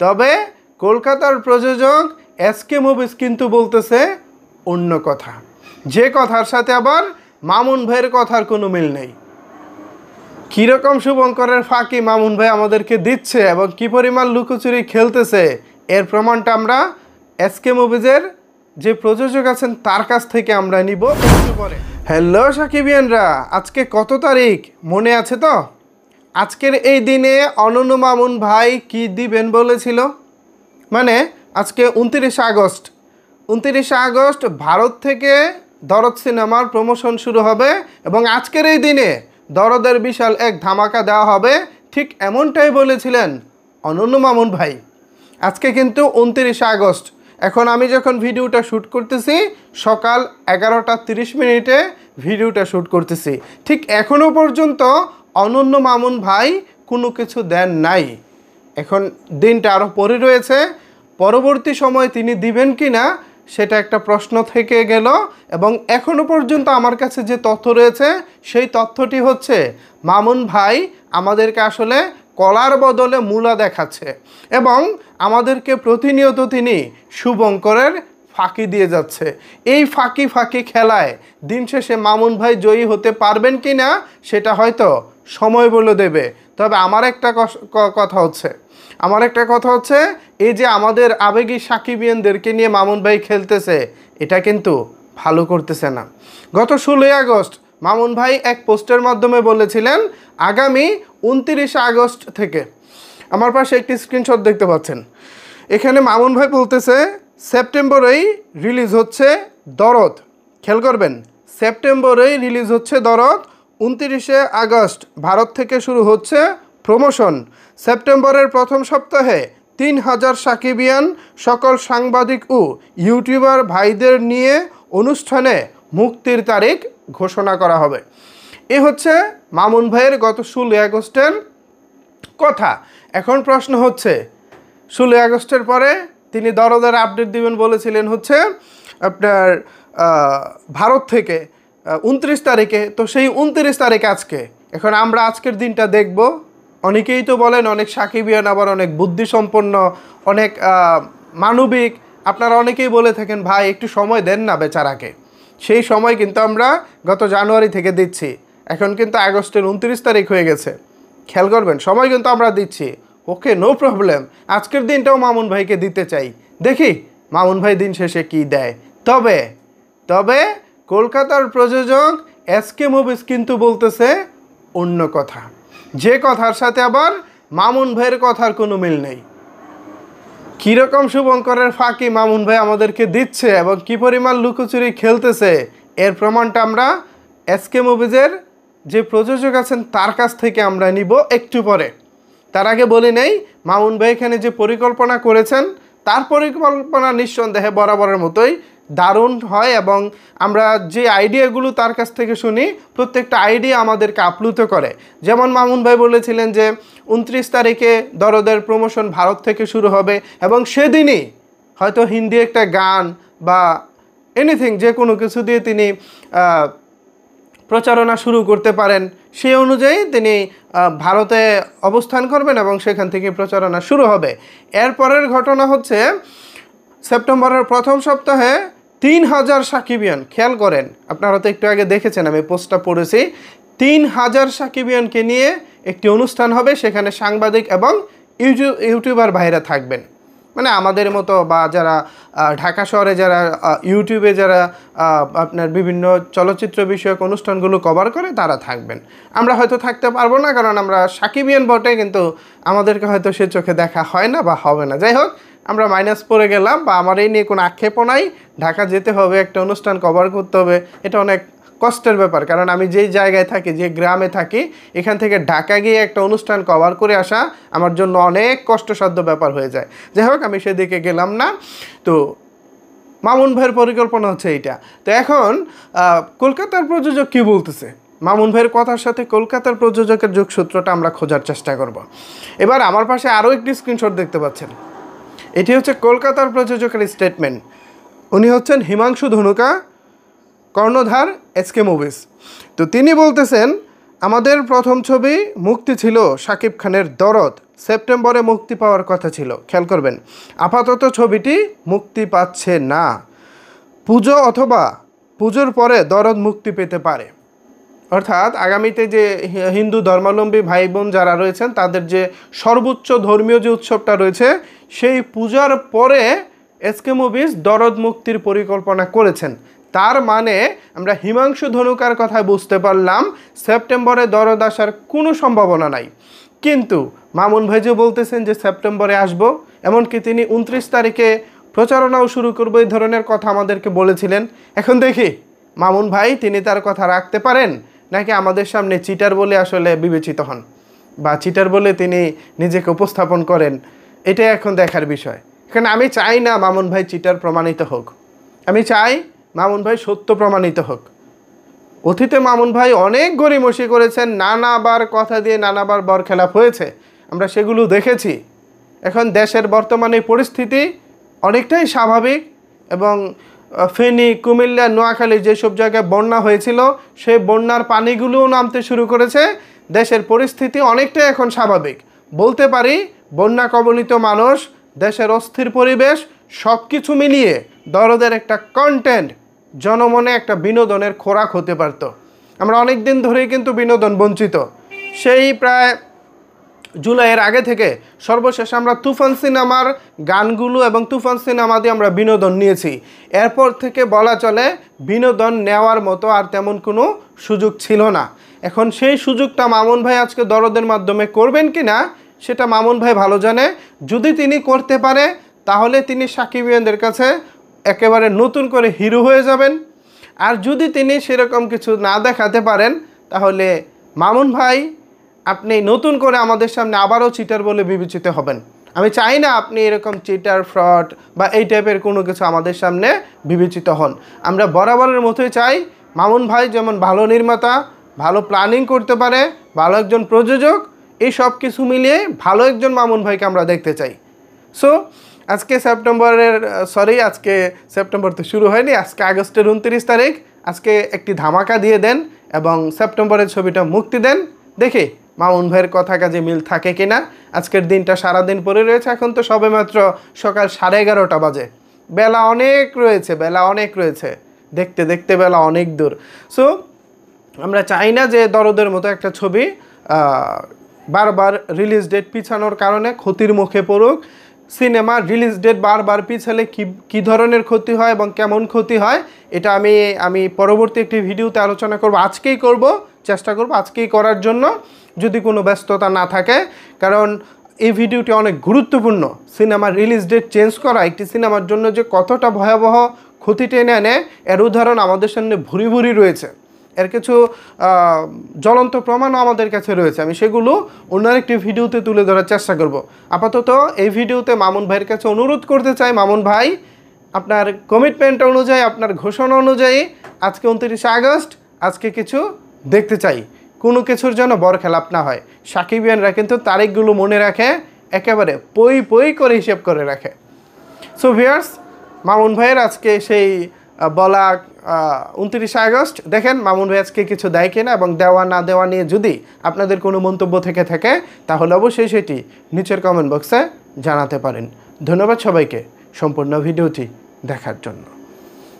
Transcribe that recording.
তবে কলকাতার প্রযোজক এসকে মুভিজ কিন্তু বলতেছে অন্য কথা, যে কথার সাথে আবার মামুন ভাইয়ের কথার কোনো মিল নেই। কীরকম শুভঙ্করের ফাঁকি মামুন ভাই আমাদেরকে দিচ্ছে এবং কী পরিমাণ লুকোচুরি খেলতেছে এর প্রমাণটা আমরা এসকে মুভিজের যে প্রযোজক আছেন তার কাছ থেকে আমরা নিব একটু পরে। হ্যালো সাকিবিয়ানরা, আজকে কত তারিখ মনে আছে তো? আজকের এই দিনে অনন্য মামুন ভাই কি দিবেন বলেছিল, মানে আজকে 29 আগস্ট। 29 আগস্ট ভারত থেকে দরদ সিনেমার প্রমোশন শুরু হবে এবং আজকের এই দিনে দরদের বিশাল এক ধামাকা দেওয়া হবে, ঠিক এমনটাই বলেছিলেন অনন্য মামুন ভাই। আজকে কিন্তু 29 আগস্ট। এখন আমি যখন ভিডিওটা শ্যুট করতেছি সকাল 11টা 30 মিনিটে ভিডিওটা শ্যুট করতেছি, ঠিক এখনও পর্যন্ত অনন্য মামুন ভাই কোনো কিছু দেন নাই। এখন দিনটা আরও পরে রয়েছে, পরবর্তী সময় তিনি দিবেন কি না সেটা একটা প্রশ্ন থেকে গেল। এবং এখনও পর্যন্ত আমার কাছে যে তথ্য রয়েছে সেই তথ্যটি হচ্ছে মামুন ভাই আমাদেরকে আসলে কলার বদলে মূলা দেখাচ্ছে এবং আমাদেরকে প্রতিনিয়ত তিনি শুভঙ্করের ফাঁকি দিয়ে যাচ্ছে। এই ফাঁকি খেলায় দিন শেষে মামুন ভাই জয়ী হতে পারবেন কি না সেটা হয়তো সময় বলে দেবে। তবে আমার একটা কথা হচ্ছে এই যে আমাদের আবেগী সাকিবিয়ানদেরকে নিয়ে মামুন ভাই খেলতেছে, এটা কিন্তু ভালো করতেছে না। গত 16 আগস্ট মামুন ভাই এক পোস্টের মাধ্যমে বলেছিলেন আগামী 29 আগস্ট থেকে, আমার পাশে একটি স্ক্রিনশট দেখতে পাচ্ছেন, এখানে মামুন ভাই বলতেছে সেপ্টেম্বরেই রিলিজ হচ্ছে দরদ। খেয়াল করবেন, সেপ্টেম্বরেই রিলিজ হচ্ছে দরদ, 29 আগস্ট ভারত থেকে শুরু হচ্ছে প্রমোশন। সেপ্টেম্বরের প্রথম সপ্তাহে 3000 সাকিবিয়ান সকল সাংবাদিক ও ইউটিউবার ভাইদের নিয়ে অনুষ্ঠানে মুক্তির তারিখ ঘোষণা করা হবে। এ হচ্ছে মামুন ভাইয়ের গত 16 আগস্টের কথা। এখন প্রশ্ন হচ্ছে 16 আগস্টের পরে তিনি দরদের আপডেট দিবেন বলেছিলেন হচ্ছে আপনার ভারত থেকে 29 তারিখে, তো সেই 29 তারিখ আজকে। এখন আমরা আজকের দিনটা দেখব। অনেকেই তো বলেন অনেক সাকিবিয়ান আবার অনেক বুদ্ধিসম্পন্ন, অনেক মানবিক, আপনারা অনেকেই বলে থাকেন ভাই একটু সময় দেন না বেচারাকে। সেই সময় কিন্তু আমরা গত জানুয়ারি থেকে দিচ্ছি, এখন কিন্তু আগস্টের 29 তারিখ হয়ে গেছে। খেয়াল করবেন, সময় কিন্তু আমরা দিচ্ছি। ওকে, নো প্রবলেম, আজকের দিনটাও মামুন ভাইকে দিতে চাই, দেখি মামুন ভাই দিন শেষে কি দেয়। তবে কলকাতার প্রযোজক এসকে মুভিজ কিন্তু বলতেছে অন্য কথা, যে কথার সাথে আবার মামুন ভাইয়ের কথার কোনো মিল নেই। কীরকম শুভঙ্করের ফাঁকি মামুন ভাই আমাদেরকে দিচ্ছে এবং কী পরিমাণ লুকোচুরি খেলতেছে এর প্রমাণটা আমরা এসকে মুভিজের যে প্রযোজক আছেন তার কাছ থেকে আমরা নিব একটু পরে। তার আগে বলি নেই, মামুন ভাই এখানে যে পরিকল্পনা করেছেন তার পরিকল্পনা নিঃসন্দেহে বরাবরের মতোই দারুণ হয় এবং আমরা যে আইডিয়াগুলো তার কাছ থেকে শুনি প্রত্যেকটা আইডিয়া আমাদেরকে আপ্লুত করে। যেমন মামুন ভাই বলেছিলেন যে 29 তারিখে দরদের প্রমোশন ভারত থেকে শুরু হবে এবং সেদিনই হয়তো হিন্দি একটা গান বা এনিথিং যে কোনো কিছু দিয়ে তিনি প্রচারণা শুরু করতে পারেন। সেই অনুযায়ী তিনি ভারতে অবস্থান করবেন এবং সেখান থেকে প্রচারণা শুরু হবে। এরপরের ঘটনা হচ্ছে সেপ্টেম্বরের প্রথম সপ্তাহে 3000 সাকিবিয়ান, খেয়াল করেন আপনারা তো একটু আগে দেখেছেন আমি পোস্টটা পড়েছি, 3000 সাকিবিয়ানকে নিয়ে একটি অনুষ্ঠান হবে, সেখানে সাংবাদিক এবং ইউটিউবার ভাইরা থাকবেন, মানে আমাদের মতো বা যারা ঢাকা শহরে যারা ইউটিউবে যারা আপনার বিভিন্ন চলচ্চিত্র বিষয়ক অনুষ্ঠানগুলো কভার করে তারা থাকবেন। আমরা হয়তো থাকতে পারবো না কারণ আমরা সাকিবিয়ান বটে, কিন্তু আমাদেরকে হয়তো সে চোখে দেখা হয় না বা হবে না। যাই হোক, আমরা মাইনাস পড়ে গেলাম বা আমার এই নিয়ে কোনো আক্ষেপও নাই। ঢাকা যেতে হবে, একটা অনুষ্ঠান কভার করতে হবে, এটা অনেক কষ্টের ব্যাপার, কারণ আমি যেই জায়গায় থাকি, যে গ্রামে থাকি, এখান থেকে ঢাকা গিয়ে একটা অনুষ্ঠান কভার করে আসা আমার জন্য অনেক কষ্টসাধ্য ব্যাপার হয়ে যায়। যাই হোক, আমি সেদিকে গেলাম না। তো মামুন ভাইয়ের পরিকল্পনা হচ্ছে এইটা। তো এখন কলকাতার প্রযোজক কী বলতেছে, মামুন ভাইয়ের কথার সাথে কলকাতার প্রযোজকের যোগসূত্রটা আমরা খোঁজার চেষ্টা করব। এবার আমার পাশে আরও একটি স্ক্রিনশট দেখতে পাচ্ছেন, এটি হচ্ছে কলকাতার প্রযোজকের স্টেটমেন্ট। উনি হচ্ছেন হিমাংশু ধনুকা, কর্ণধার এসকে মুভিজ। তো তিনি বলতেছেন আমাদের প্রথম ছবি মুক্তি ছিল শাকিব খানের দরদ, সেপ্টেম্বরে মুক্তি পাওয়ার কথা ছিল। খেয়াল করবেন, আপাতত ছবিটি মুক্তি পাচ্ছে না। পুজো অথবা পুজোর পরে দরদ মুক্তি পেতে পারে। অর্থাৎ আগামীতে যে হিন্দু ধর্মাবলম্বী ভাই বোন যারা রয়েছেন তাদের যে সর্বোচ্চ ধর্মীয় যে উৎসবটা রয়েছে সেই পূজার পরে এসকে মুভিজ দরদ মুক্তির পরিকল্পনা করেছেন। তার মানে আমরা হিমাংশু ধনুকার কথা বুঝতে পারলাম সেপ্টেম্বরে দরদ আসার কোনো সম্ভাবনা নাই। কিন্তু মামুন ভাই যে বলতেছেন যে সেপ্টেম্বরে আসবো, এমনকি তিনি 29 তারিখে প্রচারণাও শুরু করবো, এই ধরনের কথা আমাদেরকে বলেছিলেন। এখন দেখি মামুন ভাই তিনি তার কথা রাখতে পারেন নাকি আমাদের সামনে চিটার বলে আসলে বিবেচিত হন বা চিটার বলে তিনি নিজেকে উপস্থাপন করেন, এটাই এখন দেখার বিষয়। এখানে আমি চাই না মামুন ভাই চিটার প্রমাণিত হোক, আমি চাই মামুন ভাই সত্য প্রমাণিত হোক। অতীতে মামুন ভাই অনেক গড়িমসি করেছেন, নানাবার কথা দিয়ে নানাবার বরখেলাপ হয়েছে, আমরা সেগুলো দেখেছি। এখন দেশের বর্তমানে পরিস্থিতি অনেকটাই স্বাভাবিক এবং ফেনী, কুমিল্লা, নোয়াখালী যেসব জায়গায় বন্যা হয়েছিল সেই বন্যার পানিগুলোও নামতে শুরু করেছে। দেশের পরিস্থিতি অনেকটাই এখন স্বাভাবিক বলতে পারি। বন্যা কবলিত মানুষ, দেশের অস্থির পরিবেশ সব কিছু মিলিয়ে দরদের একটা কন্টেন্ট জনমনে একটা বিনোদনের খোরাক হতে পারত। আমরা অনেক দিন ধরেই কিন্তু বিনোদন বঞ্চিত। সেই প্রায় জুলাইয়ের আগে থেকে সর্বশেষ আমরা তুফান সিনেমার গানগুলো এবং তুফান সিনেমা দিয়ে আমরা বিনোদন নিয়েছি। এরপর থেকে বলা চলে বিনোদন নেওয়ার মতো আর তেমন কোনো সুযোগ ছিল না। এখন সেই সুযোগটা মামুন ভাই আজকে দরদের মাধ্যমে করবেন কি না সেটা মামুন ভাই ভালো জানে। যদি তিনি করতে পারে তাহলে তিনি সাকিবিয়ানদের কাছে একেবারে নতুন করে হিরো হয়ে যাবেন। আর যদি তিনি সেরকম কিছু না দেখাতে পারেন তাহলে মামুন ভাই আপনি নতুন করে আমাদের সামনে আবারও চিটার বলে বিবেচিত হবেন। আমি চাই না আপনি এরকম চিটার, ফ্রড বা এই টাইপের কোনো কিছু আমাদের সামনে বিবেচিত হন। আমরা বরাবরের মতোই চাই মামুন ভাই যেমন ভালো নির্মাতা, ভালো প্ল্যানিং করতে পারে, ভালো একজন প্রযোজক, এই সব কিছু মিলিয়ে ভালো একজন মামুন ভাইকে আমরা দেখতে চাই। সো আজকে আজকে সেপ্টেম্বর তো শুরু হয়নি, আজকে আগস্টের 29 তারিখ। আজকে একটি ধামাকা দিয়ে দেন এবং সেপ্টেম্বরের ছবিটা মুক্তি দেন। দেখি মামুন ভাইয়ের কথা কাজে মিল থাকে কিনা। আজকের দিনটা সারাদিন পরে রয়েছে, এখন তো সবেমাত্র সকাল 11:30 বাজে, বেলা অনেক রয়েছে, দেখতে দেখতে বেলা অনেক দূর। সো আমরা চাই না যে দরদের মতো একটা ছবি বারবার রিলিজ ডেট পিছানোর কারণে ক্ষতির মুখে পড়ুক। সিনেমা রিলিজ ডেট বারবার পিছালে কী ধরনের ক্ষতি হয় এবং কেমন ক্ষতি হয় এটা আমি পরবর্তী একটি ভিডিওতে আলোচনা করব। চেষ্টা করব আজকেই করার জন্য, যদি কোনো ব্যস্ততা না থাকে, কারণ এই ভিডিওটি অনেক গুরুত্বপূর্ণ। সিনেমার রিলিজ ডেট চেঞ্জ করা একটি সিনেমার জন্য যে কতটা ভয়াবহ ক্ষতি টেনে আনে এর উদাহরণ আমাদের সামনে ভুরি ভুরি রয়েছে। এর কিছু জ্বলন্ত প্রমাণও আমাদের কাছে রয়েছে, আমি সেগুলো অন্য একটি ভিডিওতে তুলে ধরার চেষ্টা করব। আপাতত এই ভিডিওতে মামুন ভাইয়ের কাছে অনুরোধ করতে চাই, মামুন ভাই আপনার কমিটমেন্ট অনুযায়ী, আপনার ঘোষণা অনুযায়ী আজকে 29 আগস্ট আজকে কিছু দেখতে চাই। কোনো কিছুর যেন বরখেলাপ না হয়। সাকিবিয়ানরা কিন্তু তারিখগুলো মনে রাখে, একেবারে পই করে হিসেব করে রাখে। সো ভিউয়ার্স, মামুন ভাইয়ের আজকে সেই বলা 29 আগস্ট, দেখেন মামুন ভাই আজকে কিছু দেয় কিনা এবং দেওয়া না দেওয়া নিয়ে যদি আপনাদের কোনো মন্তব্য থেকে থাকে তাহলে অবশ্যই সেটি নিচের কমেন্ট বক্সে জানাতে পারেন। ধন্যবাদ সবাইকে সম্পূর্ণ ভিডিওটি দেখার জন্য।